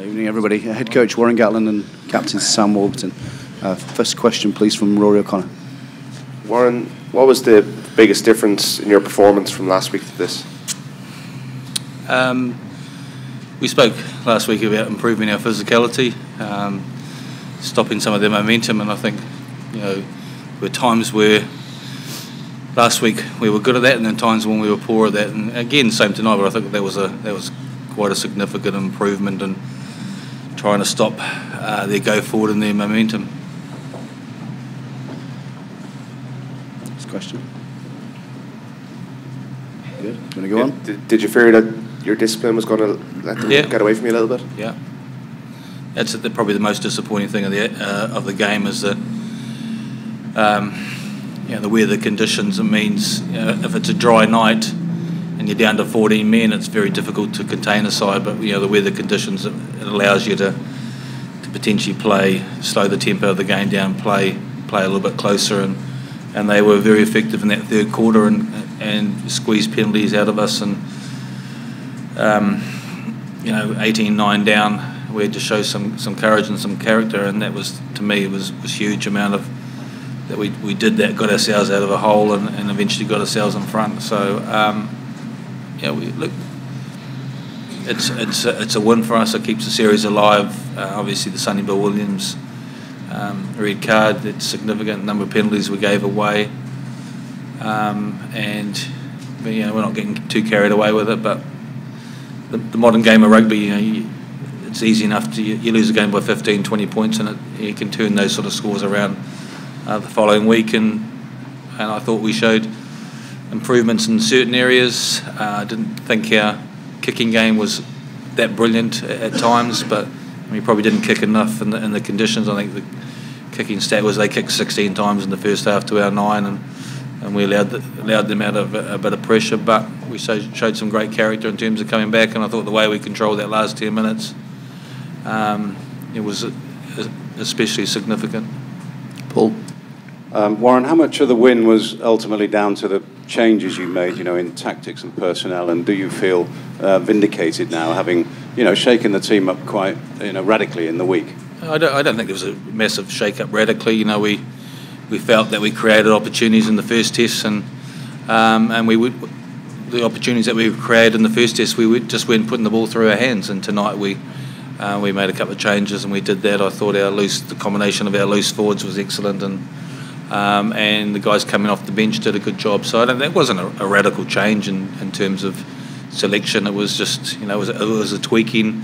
Evening, everybody. Head coach Warren Gatland and captain Sam Warburton. First question, please, from Rory O'Connor. Warren, what was the biggest difference in your performance from last week to this? We spoke last week about improving our physicality, stopping some of their momentum, and I think there were times where last week we were good at that, and then times when we were poor at that. And again, same tonight, but I think that was quite a significant improvement in trying to stop their go forward and their momentum. Next question. Good. Do you want to go on? Did you fear that your discipline was going to let them get away from you a little bit? Yeah. That's probably the most disappointing thing of the game is that the weather conditions. It means if it's a dry night and you're down to 14 men, it's very difficult to contain a side. But the weather conditions, it allows you to potentially slow the tempo of the game down, play a little bit closer, and they were very effective in that third quarter and squeezed penalties out of us. And 18-9 down, we had to show some courage and some character, and that was, to me, it was huge amount of that we did that, got ourselves out of a hole, and eventually got ourselves in front. So it's a win for us. It keeps the series alive. Obviously, the Sonny Bill Williams red card, it's significant number of penalties we gave away, and we're not getting too carried away with it. But the modern game of rugby, it's easy enough to you lose a game by 15, 20 points, and you can turn those sort of scores around the following week. And I thought we showed improvements in certain areas. I didn't think our kicking game was that brilliant at times, but we probably didn't kick enough in the conditions. I think the kicking stat was they kicked 16 times in the first half to our 9, and we allowed them out of a bit of pressure. But we showed some great character in terms of coming back, and I thought the way we controlled that last 10 minutes, it was especially significant. Paul? Warren, how much of the win was ultimately down to the changes you made, in tactics and personnel, and do you feel vindicated now, having, shaken the team up quite, radically in the week? I don't think there was a massive shake-up radically. We felt that we created opportunities in the first test, and the opportunities that we created in the first test, we just weren't putting the ball through our hands. And tonight we made a couple of changes, and we did that. I thought the combination of our loose forwards was excellent, and the guys coming off the bench did a good job. So that wasn't a radical change in terms of selection. It was just it was a tweaking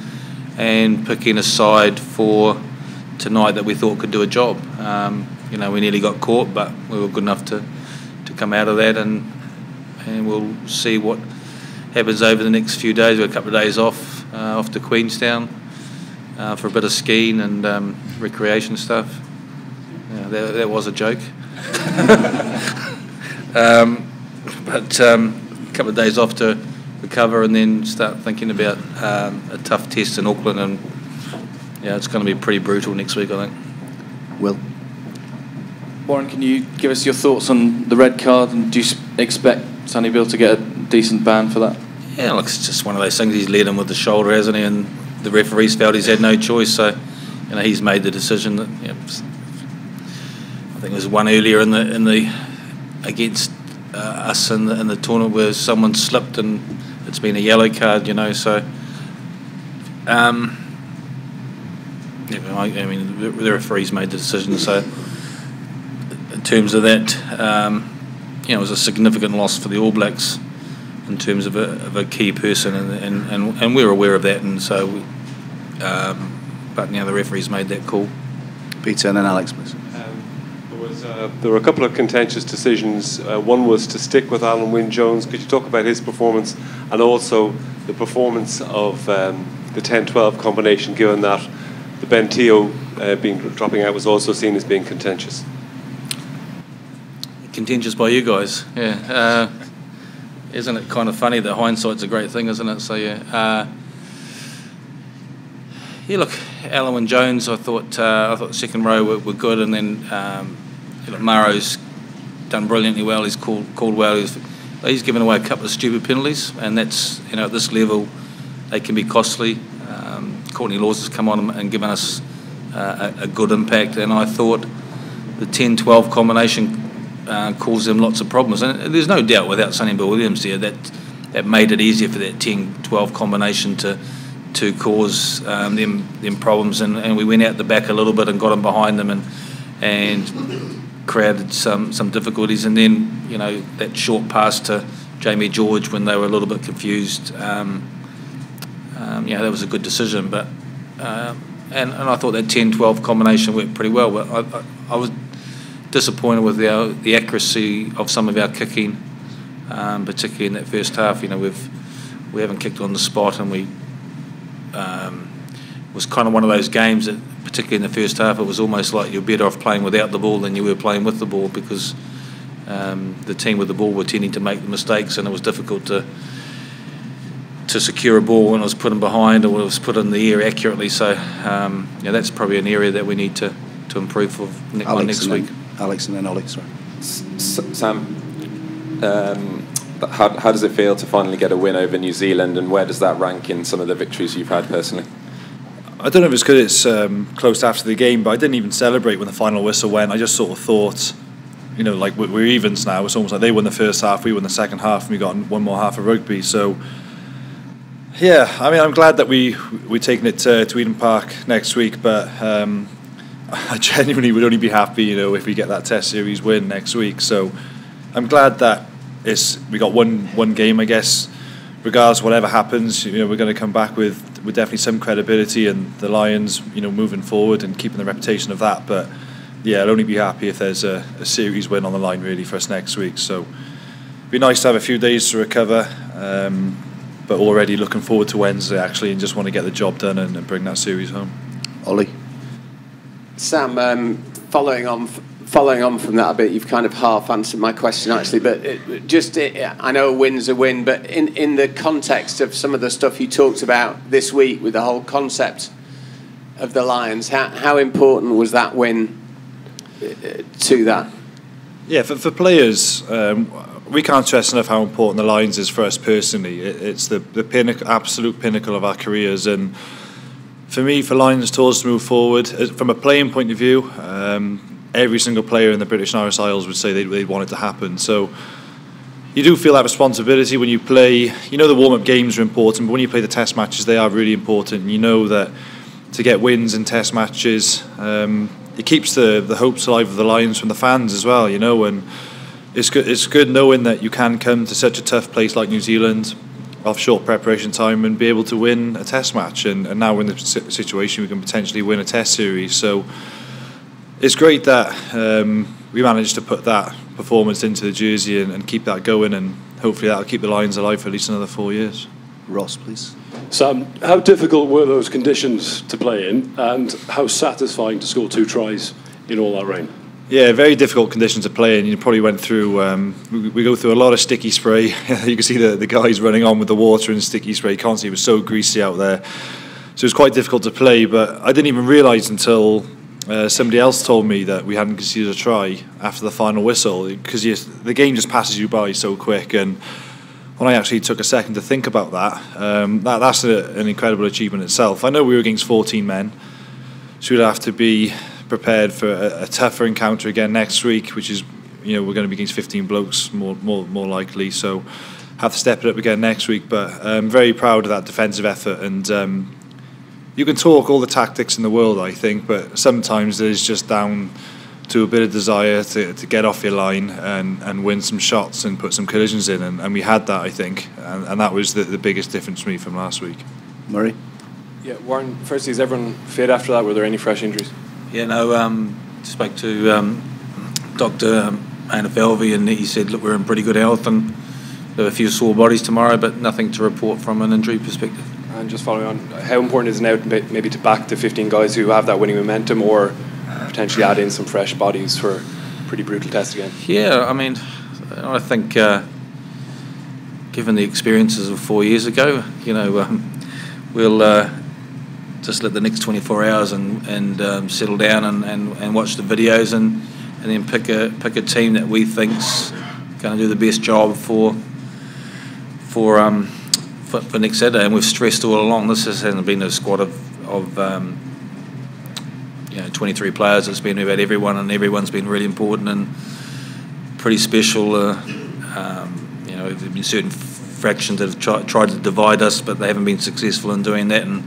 and picking a side for tonight that we thought could do a job. We nearly got caught, but we were good enough to come out of that, and we'll see what happens over the next few days. We've got a couple of days off to Queenstown for a bit of skiing and recreation stuff. That was a joke. But a couple of days off to recover, and then start thinking about a tough test in Auckland, and it's going to be pretty brutal next week, I think. Will? Warren, can you give us your thoughts on the red card, and do you expect Sonny Bill to get a decent ban for that? Yeah, look, it's just one of those things. He's led him with the shoulder, hasn't he? And the referees felt he's had no choice, so he's made the decision that. I think there was one earlier in the against us in the tournament where someone slipped and it's been a yellow card, So the referees made the decision. So in terms of that, it was a significant loss for the All Blacks in terms of a key person, and we were aware of that, and so but the referees made that call. Peter and then Alex, please. There were a couple of contentious decisions. One was to stick with Alan Wynne-Jones. Could you talk about his performance, and also the performance of the 10-12 combination, given that the Ben Teo dropping out was also seen as being contentious? Contentious by you guys, yeah. Isn't it kind of funny that hindsight's a great thing, isn't it? So look, Alan Wynne-Jones, I thought second row were good, and then Maro's done brilliantly well. He's called well. He's given away a couple of stupid penalties, and that's at this level they can be costly. Courtney Laws has come on and given us a good impact, and I thought the 10-12 combination caused them lots of problems. And there's no doubt without Sonny Bill Williams there that made it easier for that 10-12 combination to cause them problems. And we went out the back a little bit and got them behind them and created some difficulties. And then, you know, that short pass to Jamie George when they were a little bit confused, that was a good decision. But and I thought that 10-12 combination worked pretty well. But I was disappointed with the accuracy of some of our kicking, particularly in that first half. You know, we haven't kicked on the spot, and it was kind of one of those games that, particularly in the first half, it was almost like you're better off playing without the ball than you were playing with the ball, because the team with the ball were tending to make the mistakes, and it was difficult to secure a ball when it was put in behind or when it was put in the air accurately. So that's probably an area that we need to improve for next week. Alex and then Ollie, sorry. Sam, how does it feel to finally get a win over New Zealand, and where does that rank in some of the victories you've had personally? I don't know if it's because it's close after the game, but I didn't even celebrate when the final whistle went. I just sort of thought, you know, like we're evens now. It's almost like they won the first half, we won the second half, and we got one more half of rugby. So, yeah, I mean, I'm glad that we're taking it to Eden Park next week, but I genuinely would only be happy, you know, if we get that Test series win next week. So I'm glad that we got one game, I guess. Regardless of whatever happens, you know, we're going to come back with definitely some credibility, and the Lions, you know, moving forward and keeping the reputation of that. But yeah, I'll only be happy if there's a series win on the line really for us next week. So it'd be nice to have a few days to recover, but already looking forward to Wednesday actually, and just want to get the job done and bring that series home. Ollie. Sam, following on from that a bit, you've kind of half answered my question actually, but I know a win's a win, but in the context of some of the stuff you talked about this week with the whole concept of the Lions, how important was that win to that? Yeah, for players, we can't stress enough how important the Lions is for us personally. It's the absolute pinnacle of our careers, and for me, for Lions tours to move forward, from a playing point of view, every single player in the British and Irish Isles would say they'd want it to happen. So you do feel that responsibility when you play. You know the warm-up games are important, but when you play the Test matches, they are really important. And you know that to get wins in Test matches, it keeps the hopes alive of the Lions from the fans as well. You know, and it's good knowing that you can come to such a tough place like New Zealand off short preparation time and be able to win a Test match. And now we're in the situation we can potentially win a Test series. So it's great that we managed to put that performance into the jersey and keep that going, and hopefully that'll keep the Lions alive for at least another 4 years. Ross, please. Sam, how difficult were those conditions to play in, and how satisfying to score 2 tries in all that rain? Yeah, very difficult conditions to play in. You probably went through, we go through a lot of sticky spray. You can see the guys running on with the water and sticky spray constantly. It was so greasy out there. So it was quite difficult to play, but I didn't even realise until somebody else told me that we hadn't conceded a try after the final whistle, because the game just passes you by so quick. And when I actually took a second to think about that's an incredible achievement itself. I know we were against 14 men, so we'd have to be prepared for a tougher encounter again next week, which is, you know, we're going to be against 15 blokes more likely, so have to step it up again next week. But I'm very proud of that defensive effort, and you can talk all the tactics in the world, I think, but sometimes it is just down to a bit of desire to get off your line and win some shots and put some collisions in, and we had that, I think, and that was the biggest difference for me from last week. Murray? Yeah, Warren, firstly, is everyone fit after that? Were there any fresh injuries? Yeah, no, spoke to Dr. Anna Falvey, and he said, look, we're in pretty good health, and there are a few sore bodies tomorrow, but nothing to report from an injury perspective. And just following on, how important is it now maybe to back the 15 guys who have that winning momentum, or potentially add in some fresh bodies for a pretty brutal test again? Yeah, I mean, I think given the experiences of 4 years ago, you know, we'll just let the next 24 hours and settle down and watch the videos and then pick a team that we think's going to do the best job for next Saturday. And we've stressed all along, this hasn't been a squad of 23 players. It's been about everyone, and everyone's been really important and pretty special. There've been certain fractions that have tried to divide us, but they haven't been successful in doing that. And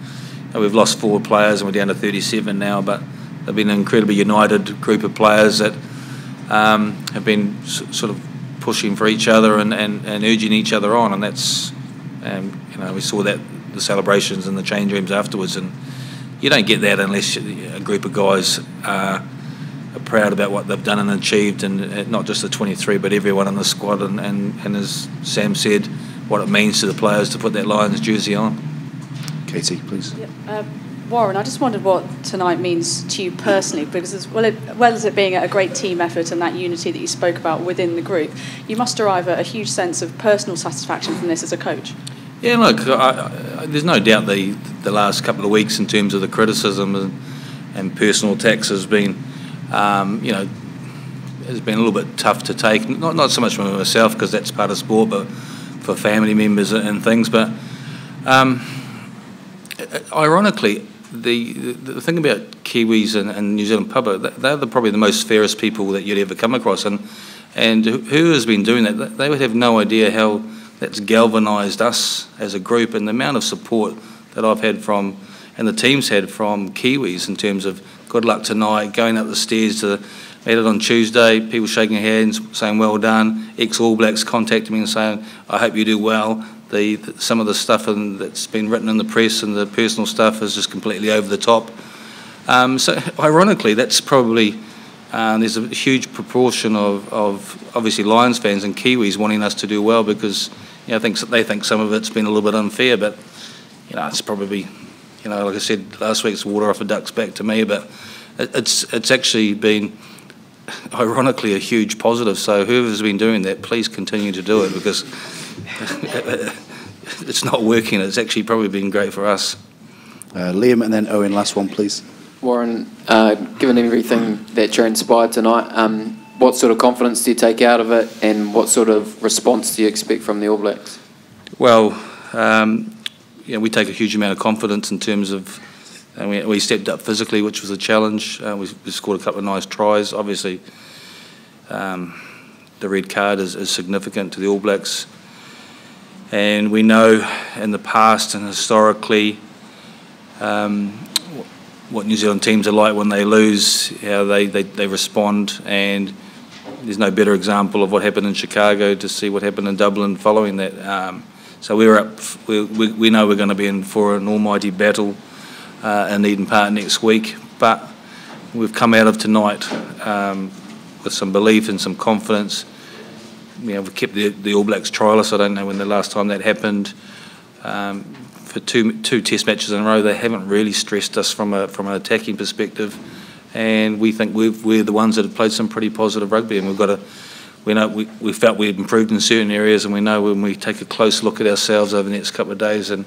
we've lost 4 players, and we're down to 37 now. But they've been an incredibly united group of players that have been sort of pushing for each other and urging each other on. And that's, we saw that the celebrations and the change rooms afterwards. And you don't get that unless a group of guys are proud about what they've done and achieved, and not just the 23, but everyone in the squad. And as Sam said, what it means to the players to put that Lions jersey on. Katie, please. Yep. Warren, I just wondered what tonight means to you personally, because as well as it being a great team effort and that unity that you spoke about within the group, you must derive a huge sense of personal satisfaction from this as a coach. Yeah, look, there's no doubt the last couple of weeks in terms of the criticism and personal attacks has been, has been a little bit tough to take. Not so much for myself, because that's part of sport, but for family members and things. But ironically, the thing about Kiwis and New Zealand public, they're probably the most fairest people that you'd ever come across, and who has been doing that, they would have no idea how that's galvanised us as a group, and the amount of support that I've had from, and the team's had from Kiwis in terms of good luck tonight, going up the stairs to made it on Tuesday, people shaking hands, saying well done, ex-All Blacks contacting me and saying I hope you do well. Some of the stuff that's been written in the press and the personal stuff is just completely over the top. So ironically, that's probably there's a huge proportion of obviously Lions fans and Kiwis wanting us to do well, because I think they think some of it's been a little bit unfair, but it's probably like I said last week, it's water off a duck's back to me, but it's actually been ironically a huge positive. So whoever's been doing that, please continue to do it, because it's not working. It's actually probably been great for us. Liam and then Owen, last one please. Warren, given everything that you're inspired tonight, what sort of confidence do you take out of it, and what sort of response do you expect from the All Blacks? Well, we take a huge amount of confidence in terms of, we stepped up physically, which was a challenge. We scored a couple of nice tries. Obviously, the red card is significant to the All Blacks, and we know in the past and historically what New Zealand teams are like when they lose, how they respond, and there's no better example of what happened in Chicago to see what happened in Dublin following that. So we know we're going to be in for an almighty battle in Eden Park next week, but we've come out of tonight with some belief and some confidence. We've kept the All Blacks trialists. I don't know when the last time that happened. For two test matches in a row, they haven't really stressed us from an attacking perspective, and we think we're the ones that have played some pretty positive rugby, and we felt we had improved in certain areas, and we know when we take a close look at ourselves over the next couple of days and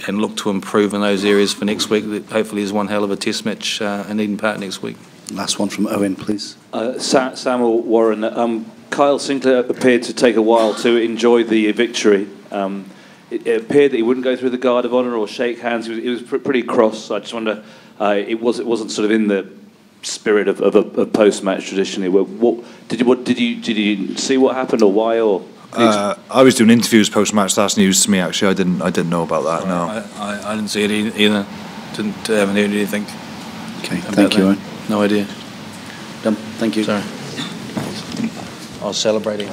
look to improve in those areas for next week, that hopefully is one hell of a test match in Eden Park next week. Last one from Owen, please. Sam Warren, Kyle Sinclair appeared to take a while to enjoy the victory. It appeared that he wouldn't go through the guard of honour or shake hands. He was pretty cross. So I just wonder, it wasn't sort of in the spirit of a post-match traditionally. Did you see what happened, or why, or? I was doing interviews post-match. That's news to me. Actually, I didn't know about that. No, I didn't see it either. Haven't heard anything. Okay, thank you, Owen. No idea. Done. Thank you. Sorry. I was celebrating.